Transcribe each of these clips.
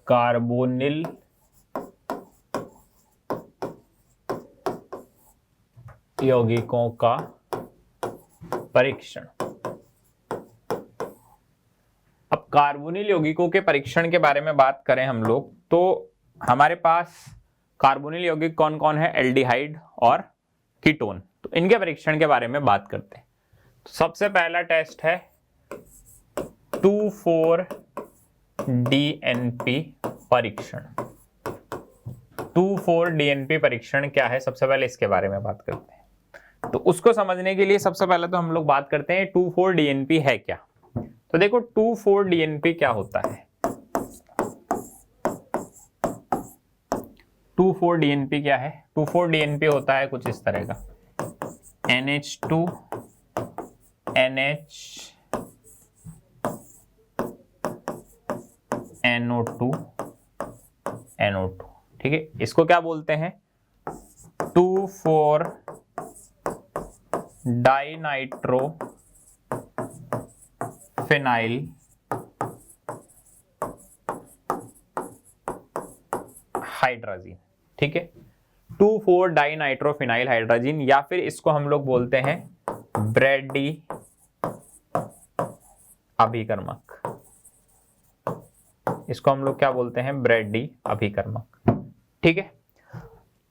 Carbonyl यौगिकों का परीक्षण। अब कार्बोनिल यौगिकों के परीक्षण के बारे में बात करें हम लोग, तो हमारे पास कार्बोनिल यौगिक कौन कौन है, एल्डिहाइड और कीटोन। तो इनके परीक्षण के बारे में बात करते हैं। तो सबसे पहला टेस्ट है 2,4-DNP परीक्षण। 2,4-DNP परीक्षण क्या है, सबसे पहले इसके बारे में बात करते हैं। तो उसको समझने के लिए सबसे पहले तो हम लोग बात करते हैं 2,4-DNP है क्या। तो देखो 2,4-DNP क्या होता है। 2,4-DNP क्या है, 2,4-DNP होता है कुछ इस तरह का, NH2 NH NO2 NO2, ठीक है। इसको क्या बोलते हैं, 2,4 डाइनाइट्रो फिनाइल हाइड्रोजन, ठीक है। 2,4 डाइनाइट्रोफिनाइल हाइड्रोजन, या फिर इसको हम लोग बोलते हैं ब्रैडी अभिकर्मक। इसको हम लोग क्या बोलते हैं, ब्रैडी अभिकर्मक, ठीक है।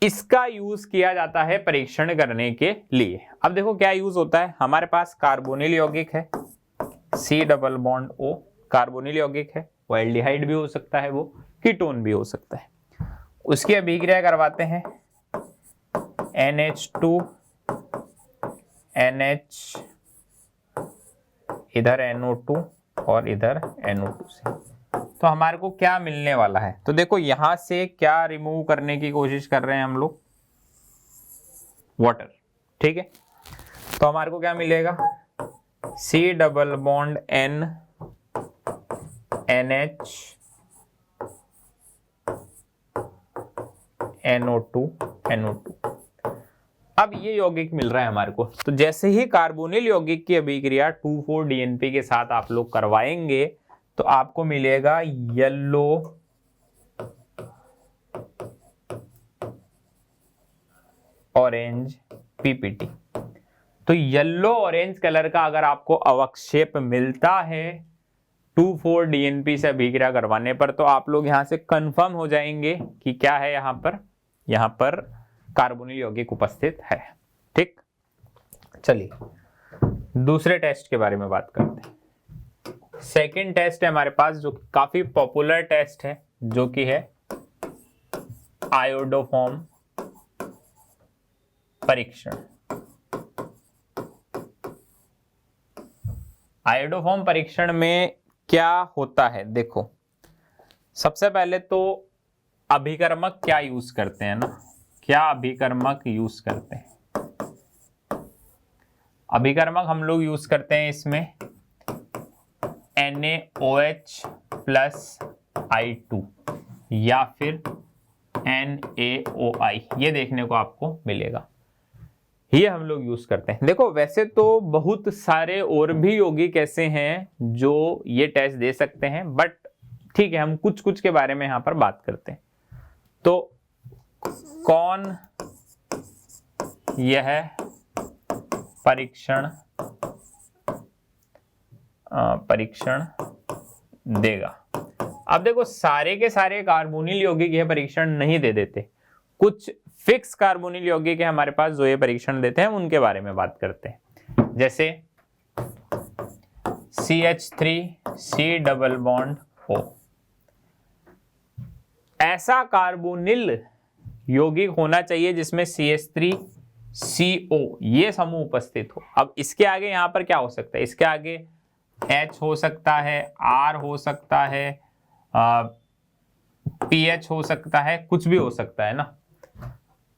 इसका यूज किया जाता है परीक्षण करने के लिए। अब देखो क्या यूज होता है, हमारे पास कार्बोनिल यौगिक है C∩O, कार्बोनिल यौगिक है, वो एल्डिहाइड भी हो सकता है, वो कीटोन भी हो सकता है। उसकी अभिक्रिया करवाते हैं NH2 NH, इधर NO2 और इधर NO2 से। तो हमारे को क्या मिलने वाला है, तो देखो यहां से क्या रिमूव करने की कोशिश कर रहे हैं हम लोग, वाटर, ठीक है। तो हमारे को क्या मिलेगा, C∩N NH NO2 NO2। अब ये यौगिक मिल रहा है हमारे को। तो जैसे ही कार्बोनिल यौगिक की अभिक्रिया 2,4-DNP के साथ आप लोग करवाएंगे तो आपको मिलेगा येलो ऑरेंज PPT। तो येलो ऑरेंज कलर का अगर आपको अवक्षेप मिलता है 2,4-DNP से अभिक्रिया करवाने पर, तो आप लोग यहां से कंफर्म हो जाएंगे कि क्या है, यहां पर कार्बोनिल यौगिक उपस्थित है, ठीक। चलिए दूसरे टेस्ट के बारे में बात करते हैं। सेकंड टेस्ट है हमारे पास जो काफी पॉपुलर टेस्ट है, जो कि है आयोडोफॉर्म परीक्षण। आयोडोफॉर्म परीक्षण में क्या होता है, देखो सबसे पहले तो अभिकर्मक क्या यूज करते हैं ना, क्या अभिकर्मक यूज करते हैं। अभिकर्मक हम लोग यूज करते हैं इसमें NaOH+I2 या फिर NaOI, ये देखने को आपको मिलेगा, ये हम लोग यूज करते हैं। देखो वैसे तो बहुत सारे और भी यौगिक ऐसे हैं जो ये टेस्ट दे सकते हैं, बट ठीक है हम कुछ कुछ के बारे में यहां पर बात करते हैं। तो कौन यह परीक्षण देगा। अब देखो सारे के सारे कार्बोनिल यौगिक यह परीक्षण नहीं दे देते, कुछ फिक्स कार्बोनिल यौगिक है हमारे पास जो ये परीक्षण देते हैं, उनके बारे में बात करते हैं। जैसे CH3C∩O, ऐसा कार्बोनिल यौगिक होना चाहिए जिसमें CH3CO ये समूह उपस्थित हो। अब इसके आगे यहां पर क्या हो सकता है, इसके आगे H हो सकता है, R हो सकता है, PH हो सकता है, कुछ भी हो सकता है ना।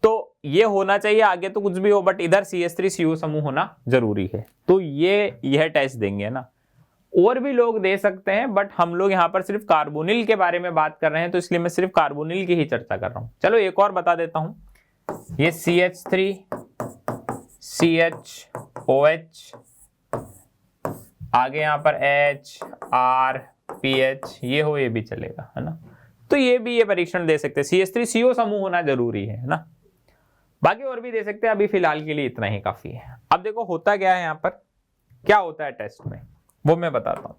तो ये होना चाहिए, आगे तो कुछ भी हो, बट इधर CH3CO समूह होना जरूरी है। तो यह टेस्ट देंगे ना। और भी लोग दे सकते हैं, बट हम लोग यहाँ पर सिर्फ कार्बोनिल के बारे में बात कर रहे हैं, तो इसलिए मैं सिर्फ कार्बोनिल की ही चर्चा कर रहा हूं। चलो एक और बता देता हूं, ये CH3 CHOH, आगे यहाँ पर H R PH, ये हो ये भी चलेगा, है ना। तो ये परीक्षण दे सकते हैं। CH3CO समूह होना जरूरी है ना, बाकी और भी दे सकते हैं, अभी फिलहाल के लिए इतना ही काफी है। अब देखो होता क्या है यहाँ पर, क्या होता है टेस्ट में वो मैं बताता हूँ।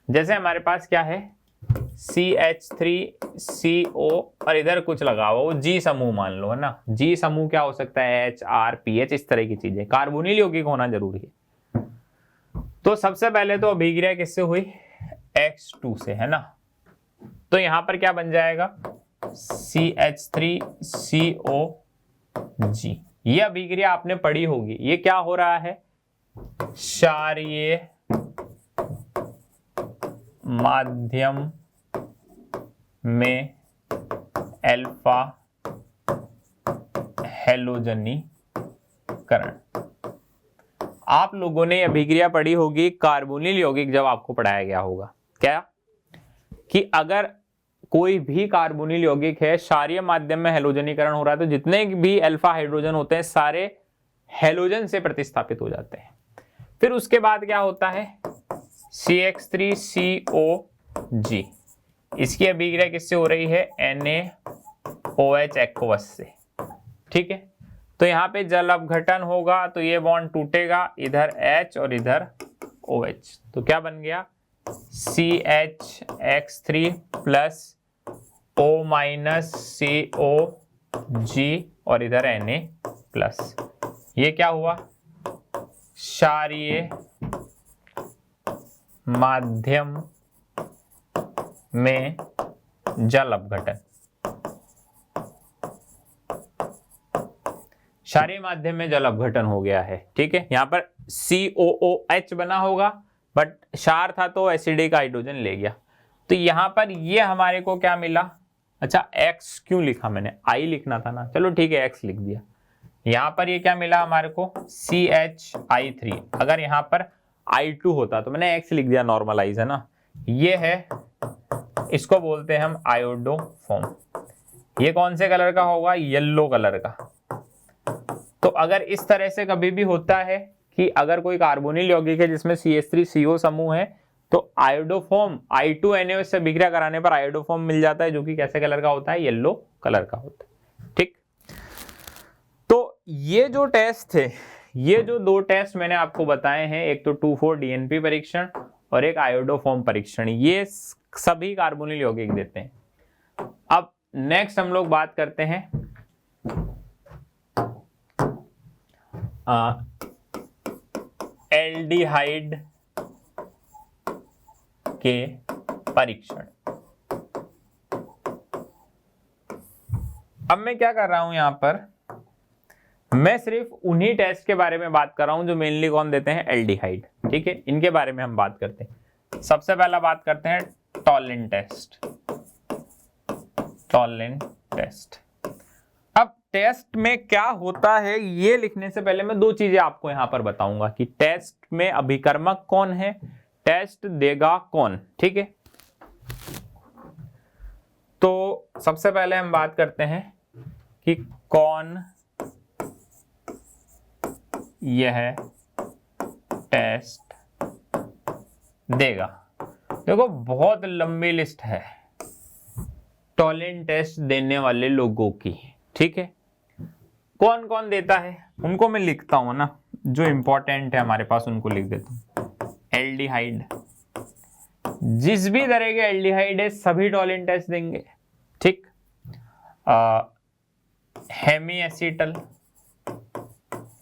जैसे हमारे पास क्या है CH3CO और इधर कुछ लगा हुआ G समूह मान लो, है ना। G समूह क्या हो सकता है H, R, PH, इस तरह की चीजें, कार्बोनिल यौगिक होना जरूरी है। तो सबसे पहले तो अभिक्रिया किससे हुई, X2 से, है ना। तो यहां पर क्या बन जाएगा CH3COG। ये अभिक्रिया आपने पढ़ी होगी। ये क्या हो रहा है, क्षारीय माध्यम में अल्फा हैलोजनीकरण। आप लोगों ने अभिक्रिया पढ़ी होगी कार्बोनिल यौगिक जब आपको पढ़ाया गया होगा, क्या कि अगर कोई भी कार्बोनिल यौगिक है क्षारीय माध्यम में हैलोजनीकरण हो रहा है तो जितने भी अल्फा हाइड्रोजन होते हैं सारे हैलोजन से प्रतिस्थापित हो जाते हैं। फिर उसके बाद क्या होता है CH3COG। इसकी अभिक्रिया किससे हो रही है NaOH एक्वस से, ठीक है। तो यहाँ पे जल अपघटन होगा तो ये बॉन्ड टूटेगा, इधर H और इधर OH, तो क्या बन गया CHX3 plus O minus COG और इधर Na प्लस। ये क्या हुआ, क्षारीय माध्यम में जल अपघटन। क्षारीय माध्यम में जल अपघटन हो गया है, ठीक है। यहां पर COOH बना होगा बट क्षार था तो एसिडिक हाइड्रोजन ले गया। तो यहां पर ये हमारे को क्या मिला, अच्छा X क्यों लिखा मैंने, I लिखना था ना, चलो ठीक है X लिख दिया। यहां पर ये क्या मिला हमारे को CHI3। अगर यहां पर I2 होता तो मैंने X लिख दिया, नॉर्मलाइज है ना। ये है, इसको बोलते हैं हम आयोडोफॉर्म। ये कौन से कलर का होगा, येलो कलर का। तो अगर इस तरह से कभी भी होता है कि अगर कोई कार्बोनिल यौगिक है जिसमें CH3CO समूह है तो आयोडोफॉर्म I2NaOH से अभिक्रिया कराने पर आयोडोफॉर्म मिल जाता है, जो कि कैसे कलर का होता है, येलो कलर का होता है, ठीक। तो ये जो टेस्ट थे, ये जो दो टेस्ट मैंने आपको बताए हैं, एक तो 2,4-DNP परीक्षण और एक आयोडोफॉर्म परीक्षण, ये सभी कार्बोनिल यौगिक देते हैं। अब नेक्स्ट हम लोग बात करते हैं एल्डिहाइड के परीक्षण। अब मैं क्या कर रहा हूं यहां पर, मैं सिर्फ उन्हीं टेस्ट के बारे में बात कर रहा हूं जो मेनली कौन देते हैं, एल्डिहाइड, ठीक है। इनके बारे में हम बात करते हैं। सबसे पहला बात करते हैं टॉलिन टेस्ट। टॉलिन टेस्ट, अब टेस्ट में क्या होता है ये लिखने से पहले मैं दो चीजें आपको यहां पर बताऊंगा कि टेस्ट में अभिकर्मक कौन है, टेस्ट देगा कौन, ठीक है। तो सबसे पहले हम बात करते हैं कि कौन यह टेस्ट देगा। देखो बहुत लंबी लिस्ट है टॉलिन टेस्ट देने वाले लोगों की, ठीक है। कौन कौन देता है उनको मैं लिखता हूं ना, जो इंपॉर्टेंट है हमारे पास उनको लिख देता हूं। एल्डिहाइड, जिस भी तरह के एल्डिहाइड है सभी टॉलिन टेस्ट देंगे, ठीक। हेमी एसीटल,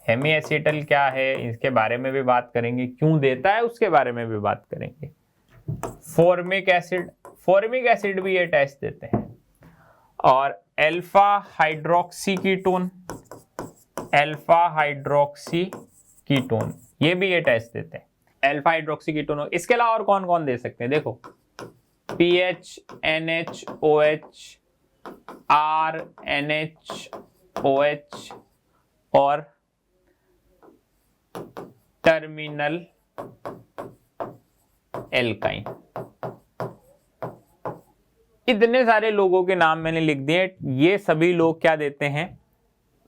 हेमी एसीटल क्या है इसके बारे में भी बात करेंगे, क्यों देता है उसके बारे में भी बात करेंगे। फॉर्मिक एसिड, फॉर्मिक एसिड भी ये टेस्ट देते हैं। और alpha hydroxy ketone, alpha hydroxy ketone ये भी ये टेस्ट देते हैं, अल्फा हाइड्रोक्सी कीटोन। इसके अलावा और कौन कौन दे सकते हैं, देखो PH NH OH, R NH OH और टर्मिनल एल्काइन। इतने सारे लोगों के नाम मैंने लिख दिए, ये सभी लोग क्या देते हैं,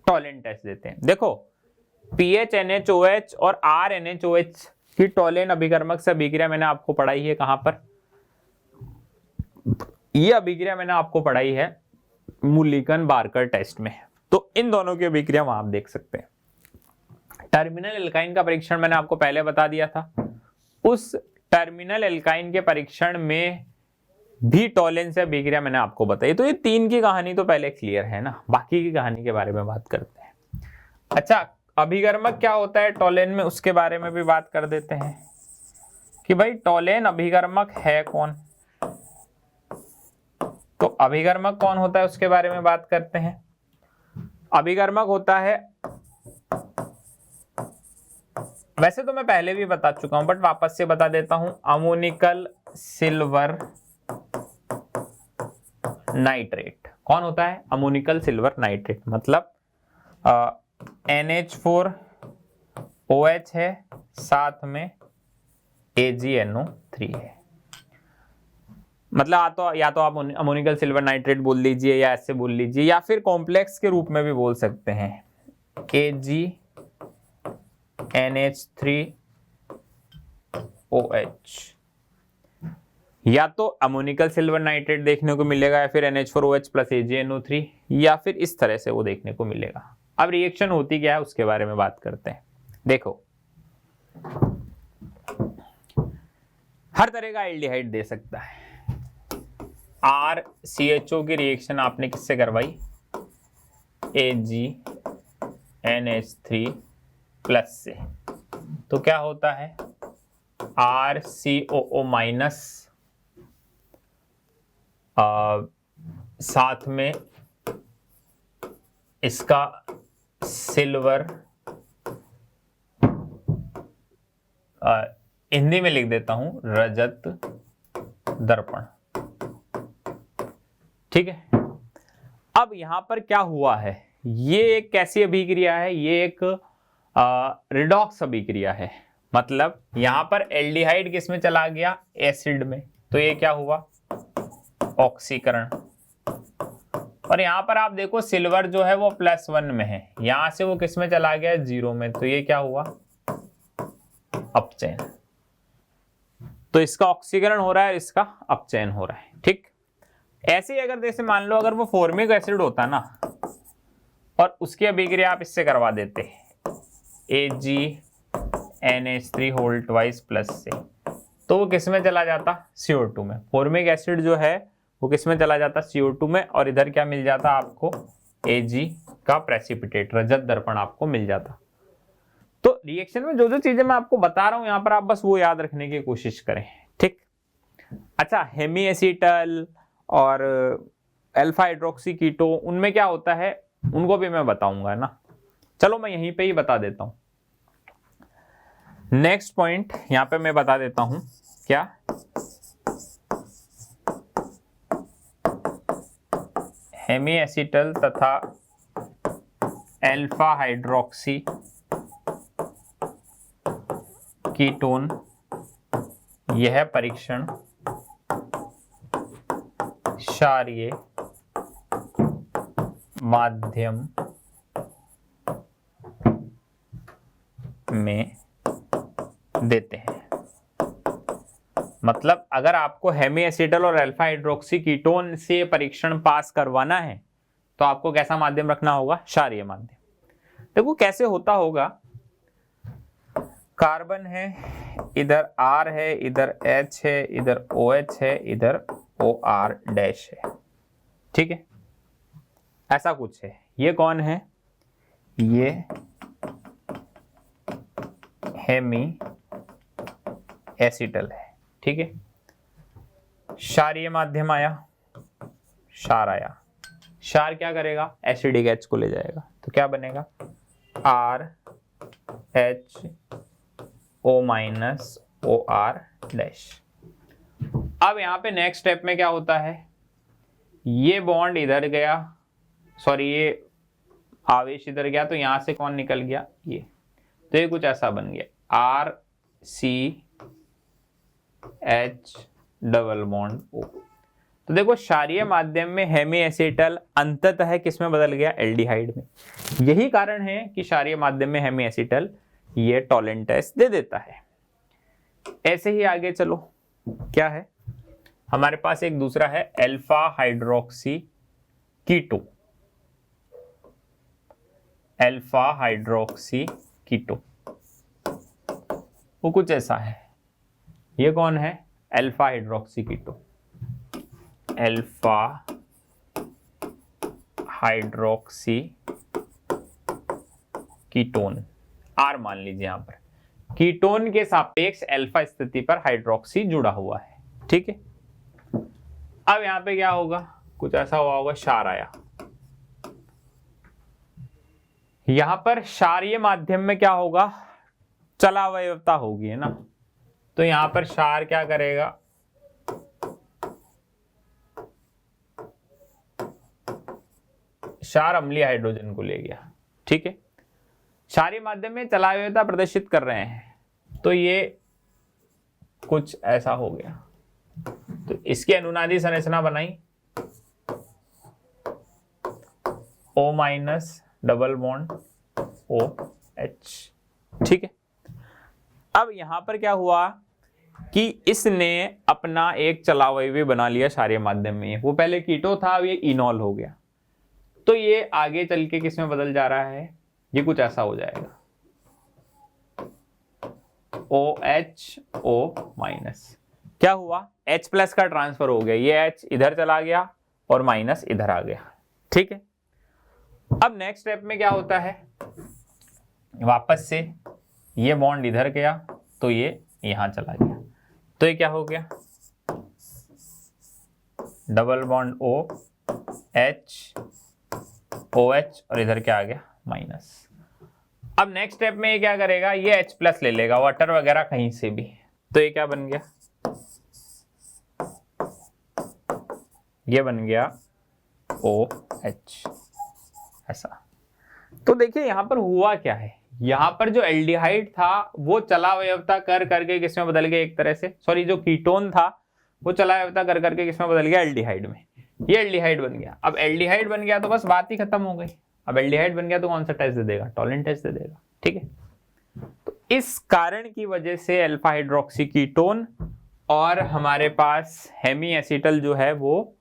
टॉलिन टेस्ट देते हैं। देखो PH NH और R NH की टॉलिन अभिकर्मक से अभिक्रिया मैंने आपको पढ़ाई है कहां पर, ये अभिक्रिया मैंने आपको पढ़ाई है मुलिकन बार्कर टेस्ट में, तो इन दोनों की अभिक्रिया वहां आप देख सकते हैं। टर्मिनल एल्काइन का परीक्षण मैंने आपको पहले बता दिया था, उस टर्मिनल एल्काइन के परीक्षण में भी टॉलेन से अभिक्रिया मैंने आपको बताई। तो ये तीन की कहानी तो पहले क्लियर है ना, बाकी की कहानी के बारे में बात करते हैं। अच्छा, अभिकर्मक क्या होता है टॉलेन में, उसके बारे में भी बात कर देते हैं कि भाई टॉलेन अभिकर्मक है कौन। तो अभिकर्मक कौन होता है उसके बारे में बात करते हैं। अभिकर्मक होता है, वैसे तो मैं पहले भी बता चुका हूं बट वापस से बता देता हूं, अमोनिकल सिल्वर नाइट्रेट। कौन होता है? अमोनिकल सिल्वर नाइट्रेट, मतलब NH4OH है, साथ में AgNO3 है। मतलब या तो आप अमोनिकल सिल्वर नाइट्रेट बोल लीजिए या ऐसे बोल लीजिए, या फिर कॉम्प्लेक्स के रूप में भी बोल सकते हैं, AgNH3OH। या तो अमोनिकल सिल्वर नाइट्रेट देखने को मिलेगा, या फिर NH4OH प्लस AgNO3, या फिर इस तरह से वो देखने को मिलेगा। अब रिएक्शन होती क्या है उसके बारे में बात करते हैं। देखो, हर तरह का एल्डिहाइड दे सकता है। RCHO की रिएक्शन आपने किससे करवाई? AgNH3 प्लस से। तो क्या होता है? RCOO माइनस, साथ में इसका सिल्वर, हिंदी में लिख देता हूं रजत दर्पण। ठीक है, अब यहां पर क्या हुआ है, ये एक कैसी अभिक्रिया है? ये एक रिडॉक्स अभिक्रिया है। मतलब यहां पर एल्डिहाइड किस में चला गया? एसिड में। तो ये क्या हुआ? ऑक्सीकरण। और यहां पर आप देखो सिल्वर जो है वो +1 में है, यहां से वो किस में चला गया? 0 में। तो ये क्या हुआ? अपचयन। तो इसका ऑक्सीकरण हो रहा है, इसका अपचयन हो रहा है। ठीक, ऐसे ही अगर जैसे मान लो अगर वो फॉर्मिक एसिड होता ना और उसकी अभिक्रिया आप इससे करवा देते AgNH3 होल ट्वाइस प्लस से, तो वो किस में चला जाता? CO2 में। फॉर्मिक एसिड जो है वो किस में चला जाता? CO2 में। और इधर क्या मिल जाता आपको? Ag का प्रेसिपिटेट, रजत दर्पण आपको मिल जाता। तो रिएक्शन में जो जो चीजें मैं आपको बता रहा हूं यहां पर आप बस वो याद रखने की कोशिश करें। ठीक, अच्छा, हेमी एसीटल और अल्फा हाइड्रोक्सी कीटो, उनमें क्या होता है उनको भी मैं बताऊंगा ना। चलो मैं यहीं पे ही बता देता हूं। नेक्स्ट पॉइंट यहां पे मैं बता देता हूं, क्या? हेमी एसीटल तथा अल्फा हाइड्रोक्सी कीटोन, यह परीक्षण क्षारीय माध्यम में देते हैं। मतलब अगर आपको हेमी एसिटल और अल्फा हाइड्रोक्सी कीटोन से परीक्षण पास करवाना है तो आपको कैसा माध्यम रखना होगा? क्षारीय माध्यम। देखो कैसे होता होगा, कार्बन है, इधर R है, इधर H है, इधर OH है, इधर OR डैश है। ठीक है, ऐसा कुछ है। ये कौन है? ये हेमी एसिटल है। ठीक है, क्षारीय माध्यम आया, क्षार आया। क्षार क्या करेगा? एसिडिक H को ले जाएगा। तो क्या बनेगा? RHO minus OR dash. अब यहां पे नेक्स्ट स्टेप में क्या होता है, ये बॉन्ड इधर गया, सॉरी ये आवेश इधर गया, तो यहां से कौन निकल गया? ये। तो ये कुछ ऐसा बन गया RCH डबल बॉन्ड O। तो देखो क्षारीय माध्यम में हेमी एसिटल अंततः किस में बदल गया? एल्डिहाइड में। यही कारण है कि क्षारीय माध्यम में हेमी एसिटल ये टॉलेंट टेस्ट दे देता है। ऐसे ही आगे चलो, क्या है? हमारे पास एक दूसरा है alpha hydroxy keto, alpha hydroxy keto, वो कुछ ऐसा है। ये कौन है? Alpha hydroxy keto, alpha hydroxy ketone, R मान लीजिए यहां पर। कीटोन के सापेक्ष अल्फा स्थिति पर हाइड्रोक्सी जुड़ा हुआ है, ठीक है। अब यहां पे क्या होगा? कुछ ऐसा हुआ होगा, क्षार आया। यहां पर क्षारीय माध्यम में क्या होगा? चलावयवता होगी, है ना। तो यहां पर क्षार क्या करेगा? क्षार अम्लीय हाइड्रोजन को ले गया, ठीक है। क्षारीय माध्यम में चलावयवता प्रदर्शित कर रहे हैं, तो ये कुछ ऐसा हो गया। तो इसकी अनुनादी संरचना बनाई, O minus double bond OH, ठीक है। अब यहां पर क्या हुआ कि इसने अपना एक चलावयवी बना लिया क्षारीय माध्यम में। वो पहले कीटो था, अब ये इनॉल हो गया। तो ये आगे चल के किस में बदल जा रहा है? ये कुछ ऐसा हो जाएगा, OHO माइनस। क्या हुआ? H प्लस का ट्रांसफर हो गया, ये H इधर चला गया और माइनस इधर आ गया, ठीक है। अब नेक्स्ट स्टेप में क्या होता है? वापस से ये बॉन्ड इधर गया तो ये यहां चला गया, तो ये क्या हो गया? डबल बॉन्ड OH OH और इधर क्या आ गया? माइनस। अब नेक्स्ट स्टेप में ये क्या करेगा? ये H प्लस ले लेगा, वाटर वगैरह कहीं से भी, तो ये क्या बन गया? ये बन गया OH, ऐसा। तो देखिए यहां पर हुआ क्या है, यहां पर जो एल्डिहाइड था वो चलावयवता कर करके किसमें बदल गया? एक तरह से, सॉरी, जो कीटोन था वो चलावयवता कर करके किसमें बदल गया? एल्डिहाइड में। ये एल्डिहाइड बन गया। अब एल्डिहाइड बन गया तो बस बात ही खत्म हो गई। अब एल्डिहाइड बन गया तो कौन सा टेस्ट दे देगा? टॉलिन टेस्ट दे देगा, ठीक है। तो इस कारण की वजह से अल्फा हाइड्रोक्सी कीटोन और हमारे पास हेमी एसिटल जो है वो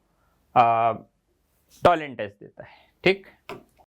टॉलिन टेस्ट देता है, ठीक।